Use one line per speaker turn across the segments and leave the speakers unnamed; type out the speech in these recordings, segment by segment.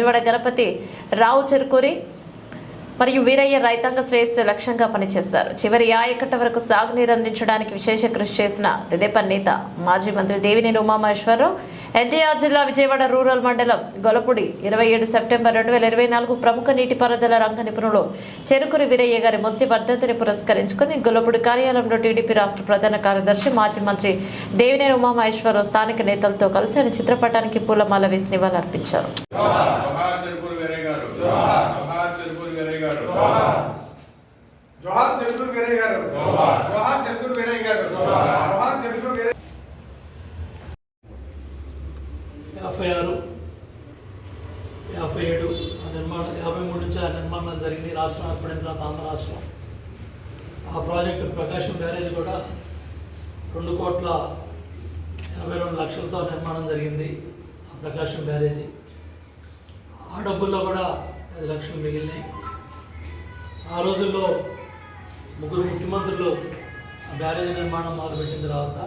బెజవాడ గణపతి రావు చెరుకూరి మరియు వీరయ్య రైతాంగ శ్రేయస్సు లక్ష్యంగా పనిచేశారు. చివరి ఆయకట్ట వరకు సాగునీరు అందించడానికి విశేష కృషి చేసిన తెదేపా నేత మాజీ మంత్రి దేవినేని ఉమామహేశ్వరరావు ఎన్టీఆర్ జిల్లా విజయవాడ రూరల్ మండలం గొలపూడి 27 సెప్టెంబర్ 2024 ప్రముఖ నీటిపారుదల రంగ నిపుణులు చెరుకూరి వీరయ్య గారి మొదటి వర్ధంతిని పురస్కరించుకుని గొలపూడి కార్యాలయంలో టీడీపీ రాష్ట్ర ప్రధాన కార్యదర్శి మాజీ మంత్రి దేవినేని ఉమామహేశ్వరరావు స్థానిక నేతలతో కలిసి ఆయన చిత్రపటానికి పూలమాల వేసి నివాళులర్పించారు.
నిర్మాణం 53 నుంచి ఆ నిర్మాణాలు జరిగింది. రాష్ట్రం ఏర్పడిన తర్వాత ఆంధ్ర రాష్ట్రం ఆ ప్రాజెక్టు ప్రకాశం బ్యారేజ్ కూడా 2,82,00,000తో నిర్మాణం జరిగింది. ఆ ప్రకాశం బ్యారేజీ ఆ డబ్బుల్లో కూడా 10 లక్షలు మిగిలినాయి. ఆ రోజుల్లో ముగ్గురు ముఖ్యమంత్రులు ఆ బ్యారేజీ నిర్మాణం మొదలుపెట్టిన తర్వాత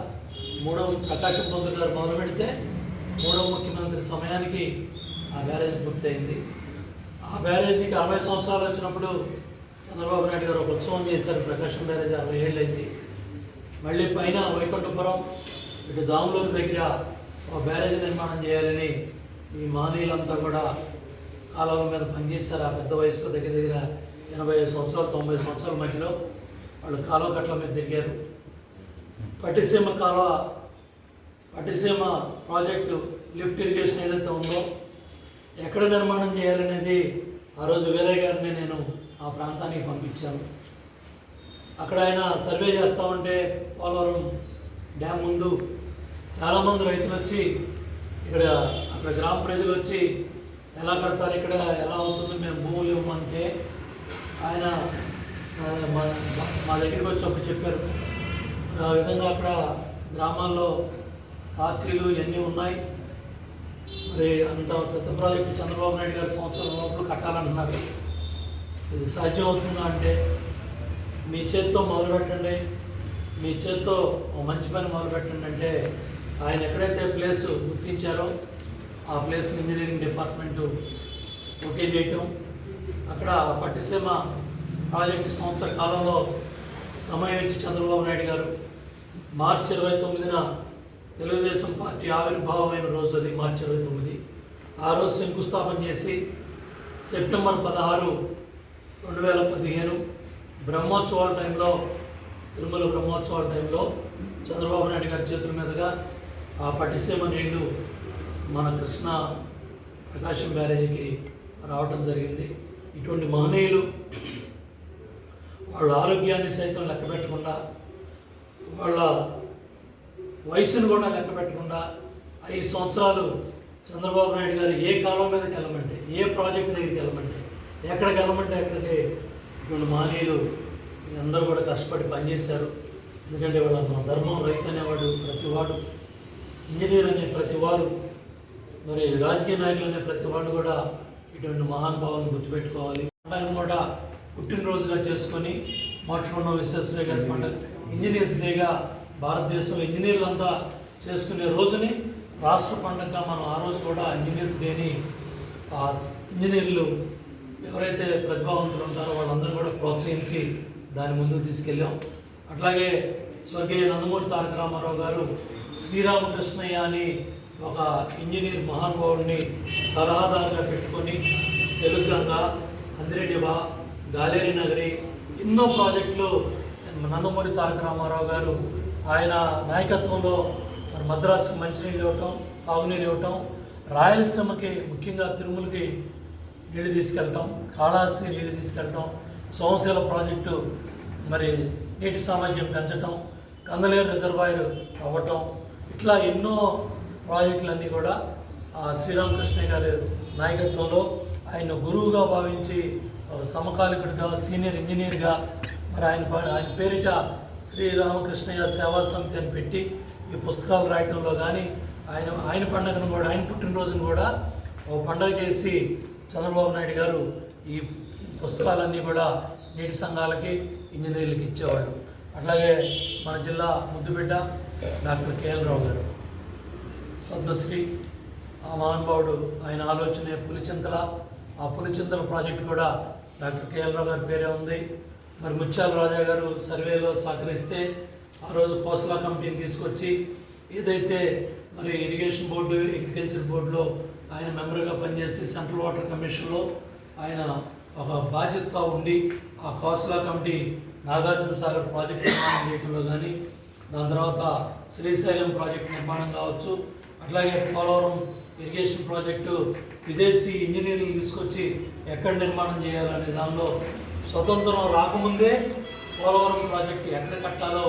ప్రకాశం పంతులు గారు మొదలు పెడితే 3వ ముఖ్యమంత్రి సమయానికి ఆ బ్యారేజీ పూర్తయింది. ఆ బ్యారేజీకి 60 సంవత్సరాలు వచ్చినప్పుడు చంద్రబాబు నాయుడు గారు ఒక ఉత్సవం చేశారు. ప్రకాశం బ్యారేజీ 60 ఏళ్ళు అయింది. మళ్ళీ పైన వైకుంఠపురం ఇటు దాములూరు దగ్గర ఒక బ్యారేజీ నిర్మాణం చేయాలని ఈ మహనీయులంతా కూడా కాలువల మీద పనిచేశారు. ఆ పెద్ద వయసులో దగ్గర 85 సంవత్సరాలు 90 సంవత్సరాల మధ్యలో వాళ్ళు కాలువ కట్ల మీద తిరిగారు. పట్టిసీమ ప్రాజెక్టు లిఫ్ట్ ఇరిగేషన్ ఏదైతే ఉందో ఎక్కడ నిర్మాణం చేయాలనేది ఆ రోజు వీరయ్య గారిని నేను ఆ ప్రాంతానికి పంపించాను. అక్కడ ఆయన సర్వే చేస్తూ ఉంటే పోలవరం డ్యామ్ ముందు చాలామంది రైతులు వచ్చి అక్కడ గ్రామ ప్రజలు వచ్చి ఎలా కడతారు, ఇక్కడ ఎలా అవుతుంది, మేము భూములు ఇవ్వమంటే ఆయన మా దగ్గరికి వచ్చి చెప్పారు. ఆ విధంగా అక్కడ గ్రామాల్లో పార్టీలు ఇవన్నీ ఉన్నాయి, మరి అంత పెద్ద ప్రాజెక్టు చంద్రబాబు నాయుడు గారు సంవత్సరం లోపల కట్టాలంటున్నారు. ఇది సాధ్యం అవుతుందా అంటే మీ చేత్తో మొదలుపెట్టండి, మీ చేత్తో మంచి పని మొదలుపెట్టండి అంటే ఆయన ఎక్కడైతే ప్లేస్ గుర్తించారో ఆ ప్లేస్ ఇంజనీరింగ్ డిపార్ట్మెంటు ఓకే చేయటం, అక్కడ పట్టిసీమ ప్రాజెక్టు సంవత్సర కాలంలో సమయం ఇచ్చి చంద్రబాబు నాయుడు గారు మార్చి 29న తెలుగుదేశం పార్టీ ఆవిర్భావమైన రోజు అది మార్చి 29. ఆ రోజు శంకుస్థాపన చేసి సెప్టెంబర్ 16, 2015 బ్రహ్మోత్సవాల టైంలో తిరుమల బ్రహ్మోత్సవాల టైంలో చంద్రబాబు నాయుడు గారి చేతుల మీదుగా ఆ పట్టిసీమ నీళ్లు మన కృష్ణా ప్రకాశం బ్యారేజీకి రావటం జరిగింది. ఇటువంటి మహనీయులు వాళ్ళ ఆరోగ్యాన్ని సైతం లెక్క పెట్టకుండా, వాళ్ళ వయసును కూడా లెక్క పెట్టకుండా 5 సంవత్సరాలు చంద్రబాబు నాయుడు గారు ఏ కాలం మీదకి వెళ్ళమంటే, ఏ ప్రాజెక్టు దగ్గరికి వెళ్ళమంటే, ఎక్కడికి వెళ్ళమంటే అక్కడికి ఇటువంటి మహనీయులు అందరూ కూడా కష్టపడి పనిచేశారు. ఎందుకంటే వాళ్ళ మన ధర్మం రైతు అనేవాడు ప్రతివాడు, ఇంజనీర్ అనే ప్రతివాడు, మరి రాజకీయ నాయకులు అనే ప్రతి వాళ్ళు కూడా ఇటువంటి మహానుభావులను గుర్తుపెట్టుకోవాలి. పండుగను కూడా పుట్టినరోజుగా చేసుకొని మోక్షగుండం విశ్వేశ్వరయ్య గారి పండుగ ఇంజనీర్స్ డేగా భారతదేశంలో ఇంజనీర్లంతా చేసుకునే రోజుని రాష్ట్ర పండుగగా మనం ఆ రోజు కూడా ఇంజనీర్స్ డేని ఇంజనీర్లు ఎవరైతే ప్రతిభావంతులు ఉంటారో వాళ్ళందరూ కూడా ప్రోత్సహించి దాని ముందుకు తీసుకెళ్ళాం. అట్లాగే స్వర్గీయ నందమూరి తారక రామారావు గారు శ్రీరామకృష్ణయ్య అని ఒక ఇంజనీర్ మహానుభావుడిని సలహాదారుగా పెట్టుకొని తెలుగంగ, అందిరెడ్డిబా, గాలేరి నగరి ఎన్నో ప్రాజెక్టులు నందమూరి తారక రామారావు గారు ఆయన నాయకత్వంలో మరి మద్రాసుకు మంచినీళ్ళు ఇవ్వటం, తాగునీరు ఇవ్వటం, రాయలసీమకి ముఖ్యంగా తిరుమలకి నీళ్ళు తీసుకెళ్ళటం, కాళహస్తి నీళ్ళు తీసుకెళ్ళటం, సోమశీల ప్రాజెక్టు మరి నీటి సామర్థ్యం పెంచటం, కందలేరు రిజర్వాయర్ అవ్వటం, ఇట్లా ఎన్నో ప్రాజెక్టులన్నీ కూడా శ్రీరామకృష్ణ గారి నాయకత్వంలో ఆయన గురువుగా భావించి సమకాలికుడిగా సీనియర్ ఇంజనీర్గా మరి ఆయన పేరిట శ్రీరామకృష్ణయ్య సేవా సమితి అని పెట్టి ఈ పుస్తకాలు రాయటంలో కానీ ఆయన పండుగను కూడా ఆయన పుట్టినరోజును కూడా ఒక పండుగ చేసి చంద్రబాబు నాయుడు గారు ఈ పుస్తకాలన్నీ కూడా నీటి సంఘాలకి ఇంజనీర్లకి ఇచ్చేవాళ్ళు. అట్లాగే మన జిల్లా ముద్దుబిడ్డ డాక్టర్ కేఎల్ రావు గారు పద్మశ్రీ, ఆ మహానుభావుడు ఆయన ఆలోచనే పులిచింతల. ఆ పులిచింతల ప్రాజెక్టు కూడా డాక్టర్ కేఎల్ రావు గారి పేరే ఉంది. మరి ముత్యాల రాజా గారు సర్వేలో సహకరిస్తే ఆ రోజు కోసలా కమిటీని తీసుకొచ్చి ఏదైతే మరి ఇరిగేషన్ బోర్డు, అగ్రికల్చర్ బోర్డులో ఆయన మెంబర్గా పనిచేసి సెంట్రల్ వాటర్ కమిషన్లో ఆయన ఒక బాధ్యత ఉండి ఆ కోసలా కమిటీ నాగార్జున సాగర్ ప్రాజెక్ట్ నిర్మాణం చేయడంలో కానీ, దాని తర్వాత శ్రీశైలం ప్రాజెక్ట్ నిర్మాణం కావచ్చు, అట్లాగే పోలవరం ఇరిగేషన్ ప్రాజెక్టు విదేశీ ఇంజనీర్లు తీసుకొచ్చి ఎక్కడ నిర్మాణం చేయాలనే దానిలో స్వతంత్రం రాకముందే పోలవరం ప్రాజెక్టు ఎక్కడ కట్టాలో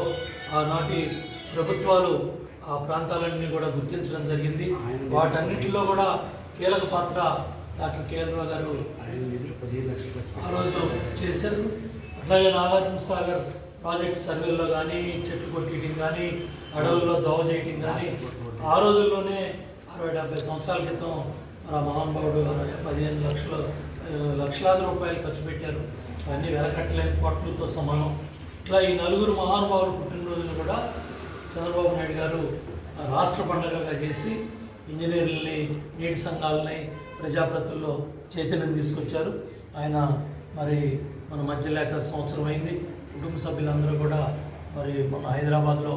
ఆనాటి ప్రభుత్వాలు ఆ ప్రాంతాలన్నీ కూడా గుర్తించడం జరిగింది. వాటన్నిటిలో కూడా కీలక పాత్ర డాక్టర్ కేఎల్ రావు గారు ఆ రోజు చేశారు. అట్లాగే నాగార్జున సాగర్ ప్రాజెక్ట్ సర్వేలో కానీ, చెట్లు కొట్టేయటం కానీ, అడవుల్లో దోవ చేయటం కానీ ఆ రోజుల్లోనే 60-70 సంవత్సరాల క్రితం మన మహానుభావుడు 15 లక్షలాది రూపాయలు ఖర్చు పెట్టారు. అవన్నీ వెలకట్టలేని కోట్లతో సమానం. ఇట్లా ఈ నలుగురు మహానుభావులు పుట్టినరోజులు కూడా చంద్రబాబు నాయుడు గారు రాష్ట్ర పండుగగా చేసి ఇంజనీర్లని, నీటి సంఘాలని, ప్రజాప్రతినిధుల్లో చైతన్యం తీసుకొచ్చారు. ఆయన మరి మన మధ్య లేక సంవత్సరం అయింది. కుటుంబ సభ్యులందరూ కూడా మరి మన హైదరాబాద్లో